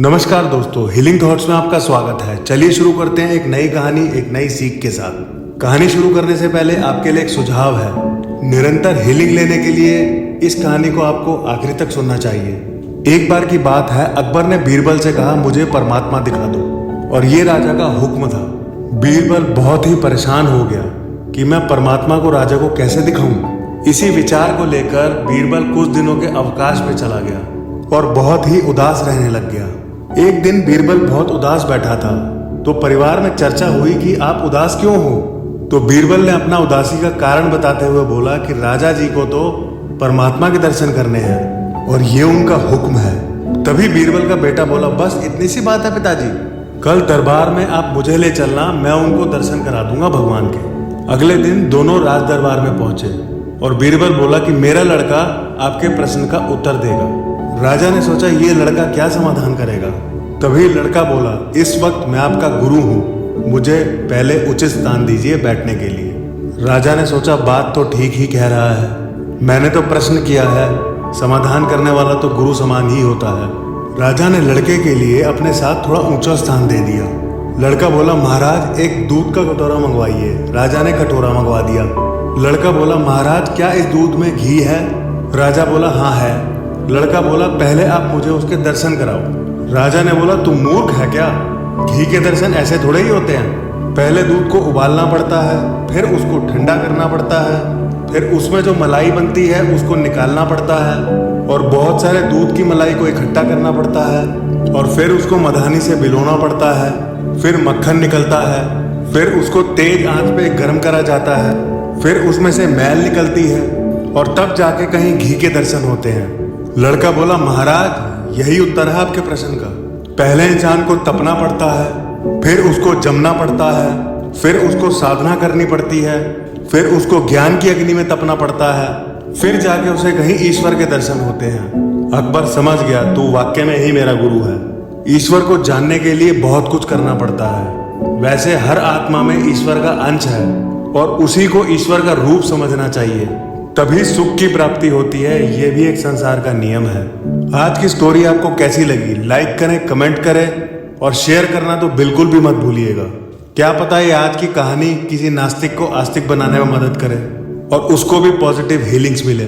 नमस्कार दोस्तों, healing thoughts में आपका स्वागत है। चलिए शुरू करते हैं एक नई कहानी, एक नई सीख के साथ। कहानी शुरू करने से पहले आपके लिए एक सुझाव है। निरंतर हीलिंग लेने के लिए इस कहानी को आपको आखिरी तक सुनना चाहिए। एक बार की बात है, अकबर ने बीरबल से कहा, मुझे परमात्मा दिखा दो, और ये राजा का हुक्म था। बीरबल बहुत ही परेशान हो गया कि मैं परमात्मा को राजा को कैसे दिखाऊं। इसी विचार को लेकर बीरबल कुछ दिनों के अवकाश पे चला गया और बहुत ही उदास रहने लग गया। एक दिन बीरबल बहुत उदास बैठा था तो परिवार में चर्चा हुई कि आप उदास क्यों हो। तो बीरबल ने अपना उदासी का कारण बताते हुए बोला कि राजा जी को तो परमात्मा के दर्शन करने हैं और ये उनका हुक्म है। तभी बीरबल का बेटा बोला, बस इतनी सी बात है पिताजी, कल दरबार में आप मुझे ले चलना, मैं उनको दर्शन करा दूंगा भगवान के। अगले दिन दोनों राज दरबार में पहुंचे और बीरबल बोला कि मेरा लड़का आपके प्रश्न का उत्तर देगा। राजा ने सोचा ये लड़का क्या समाधान करेगा। तभी लड़का बोला, इस वक्त मैं आपका गुरु हूँ, मुझे पहले उचित स्थान दीजिए बैठने के लिए। राजा ने सोचा बात तो ठीक ही कह रहा है, मैंने तो प्रश्न किया है, समाधान करने वाला तो गुरु समान ही होता है। राजा ने लड़के के लिए अपने साथ थोड़ा ऊंचा स्थान दे दिया। लड़का बोला, महाराज एक दूध का कटोरा मंगवाइए। राजा ने कटोरा मंगवा दिया। लड़का बोला, महाराज क्या इस दूध में घी है? राजा बोला, हाँ है। लड़का बोला, पहले आप मुझे उसके दर्शन कराओ। राजा ने बोला, तू मूर्ख है क्या? घी के दर्शन ऐसे थोड़े ही होते हैं। पहले दूध को उबालना पड़ता है, फिर उसको ठंडा करना पड़ता है, फिर उसमें जो मलाई बनती है उसको निकालना पड़ता है, और बहुत सारे दूध की मलाई को इकट्ठा करना पड़ता है, और फिर उसको मधानी से भिगोना पड़ता है, फिर मक्खन निकलता है, फिर उसको तेज आंच पे गर्म करा जाता है, फिर उसमें से मैल निकलती है, और तब जाके कहीं घी के दर्शन होते हैं। लड़का बोला, महाराज यही उत्तर है आपके प्रश्न का। पहले इंसान को तपना पड़ता है, फिर उसको जमना पड़ता है, फिर उसको साधना करनी पड़ती है, फिर उसको ज्ञान की अग्नि में तपना पड़ता है, फिर जाके उसे कहीं ईश्वर के दर्शन होते हैं। अकबर समझ गया, तू वाकई में ही मेरा गुरु है। ईश्वर को जानने के लिए बहुत कुछ करना पड़ता है। वैसे हर आत्मा में ईश्वर का अंश है और उसी को ईश्वर का रूप समझना चाहिए, तभी सुख की प्राप्ति होती है। ये भी एक संसार का नियम है। आज की स्टोरी आपको कैसी लगी? लाइक करें, कमेंट करें और शेयर करना तो बिल्कुल भी मत भूलिएगा। क्या पता है आज की कहानी किसी नास्तिक को आस्तिक बनाने में मदद करे और उसको भी पॉजिटिव हीलिंग्स मिले।